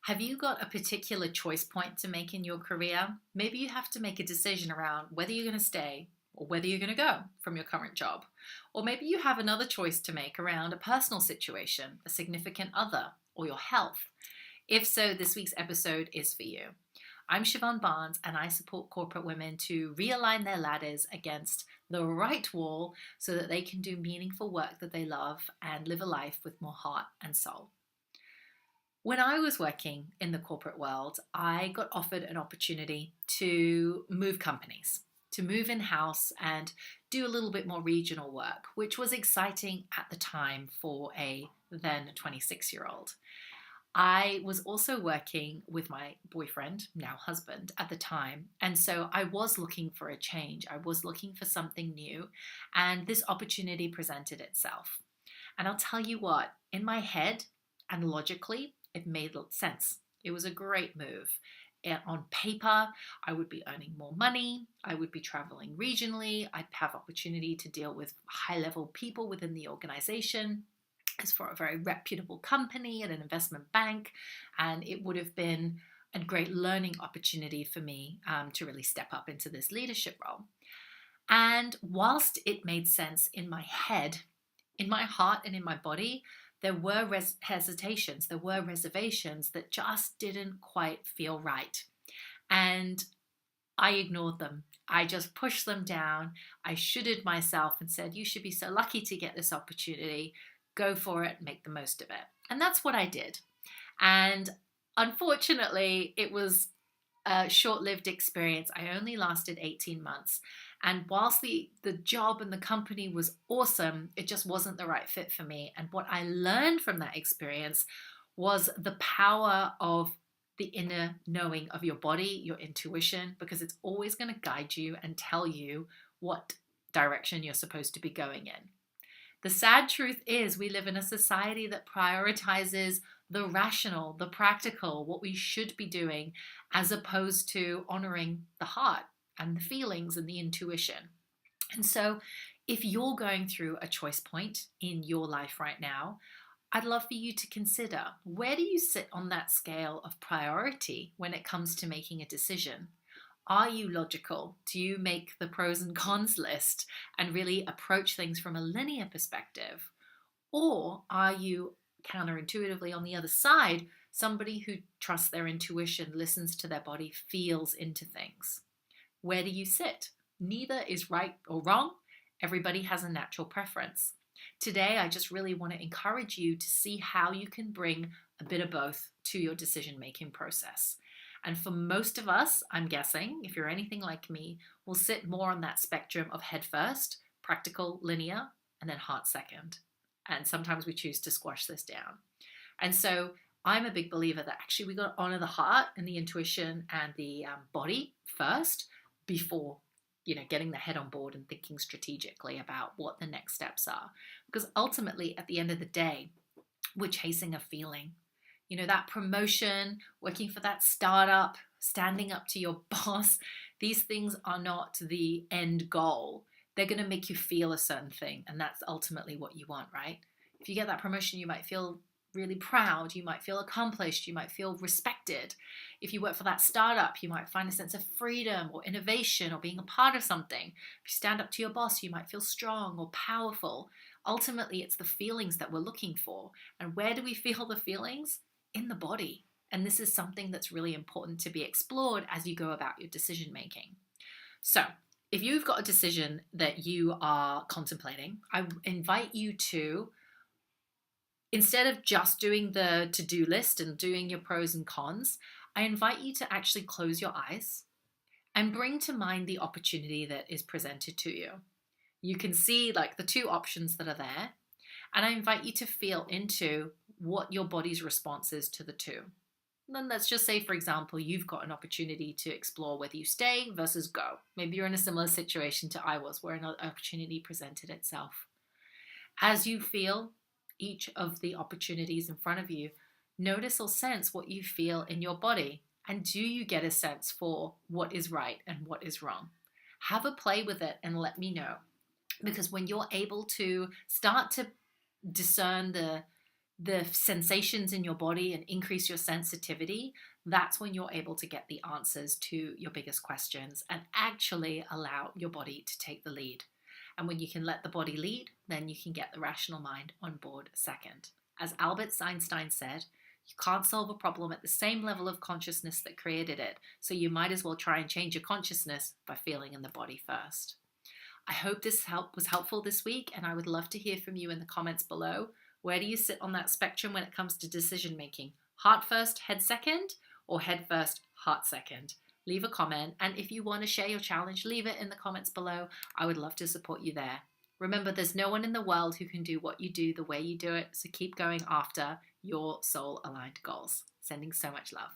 Have you got a particular choice point to make in your career? Maybe you have to make a decision around whether you're going to stay or whether you're going to go from your current job. Or maybe you have another choice to make around a personal situation, a significant other, or your health. If so, this week's episode is for you. I'm Siobhan Barnes, and I support corporate women to realign their ladders against the right wall so that they can do meaningful work that they love and live a life with more heart and soul. When I was working in the corporate world, I got offered an opportunity to move companies, to move in-house and do a little bit more regional work, which was exciting at the time for a then 26-year-old. I was also working with my boyfriend, now husband, at the time. And so I was looking for a change. I was looking for something new. And this opportunity presented itself. And I'll tell you what, in my head and logically, it made sense. It was a great move. On paper, I would be earning more money. I would be traveling regionally. I'd have opportunity to deal with high-level people within the organization. It's for a very reputable company at an investment bank, and it would have been a great learning opportunity for me to really step up into this leadership role. And whilst it made sense in my head, in my heart and in my body, there were hesitations, there were reservations that just didn't quite feel right. And I ignored them. I just pushed them down. I shoulded myself and said, you should be so lucky to get this opportunity. Go for it, make the most of it. And that's what I did. And unfortunately, it was a short-lived experience. I only lasted 18 months. And whilst the job and the company was awesome, it just wasn't the right fit for me. And what I learned from that experience was the power of the inner knowing of your body, your intuition, because it's always going to guide you and tell you what direction you're supposed to be going in. The sad truth is we live in a society that prioritizes the rational, the practical, what we should be doing, as opposed to honoring the heart and the feelings and the intuition. And so if you're going through a choice point in your life right now, I'd love for you to consider, where do you sit on that scale of priority when it comes to making a decision? Are you logical? Do you make the pros and cons list and really approach things from a linear perspective? Or are you counterintuitively on the other side, somebody who trusts their intuition, listens to their body, feels into things? Where do you sit? Neither is right or wrong. Everybody has a natural preference. Today, I just really want to encourage you to see how you can bring a bit of both to your decision-making process. And for most of us, I'm guessing, if you're anything like me, we'll sit more on that spectrum of head first, practical, linear, and then heart second. And sometimes we choose to squash this down. And so I'm a big believer that actually we got to honor the heart and the intuition and the body first before getting the head on board and thinking strategically about what the next steps are. Because ultimately, at the end of the day, we're chasing a feeling. That promotion, working for that startup, standing up to your boss, these things are not the end goal. They're going to make you feel a certain thing, and that's ultimately what you want, right? If you get that promotion, you might feel really proud, you might feel accomplished, you might feel respected. If you work for that startup, you might find a sense of freedom or innovation or being a part of something. If you stand up to your boss, you might feel strong or powerful. Ultimately, it's the feelings that we're looking for. And where do we feel the feelings? In the body. And this is something that's really important to be explored as you go about your decision making. So if you've got a decision that you are contemplating, I invite you to, instead of just doing the to-do list and doing your pros and cons, I invite you to actually close your eyes and bring to mind the opportunity that is presented to you. You can see the two options that are there, and I invite you to feel into what your body's response is to the two. And then let's just say, for example, you've got an opportunity to explore whether you stay versus go. Maybe you're in a similar situation to I was, where an opportunity presented itself. As you feel each of the opportunities in front of you, notice or sense what you feel in your body. And do you get a sense for what is right and what is wrong? Have a play with it and let me know. Because when you're able to start to discern the the sensations in your body and increase your sensitivity, that's when you're able to get the answers to your biggest questions and actually allow your body to take the lead. And when you can let the body lead, then you can get the rational mind on board second. As Albert Einstein said, you can't solve a problem at the same level of consciousness that created it, so you might as well try and change your consciousness by feeling in the body first. I hope this was helpful this week, and I would love to hear from you in the comments below. Where do you sit on that spectrum when it comes to decision making? Heart first, head second, or head first, heart second? Leave a comment, and if you want to share your challenge, leave it in the comments below. I would love to support you there. Remember, there's no one in the world who can do what you do the way you do it, so keep going after your soul-aligned goals. Sending so much love.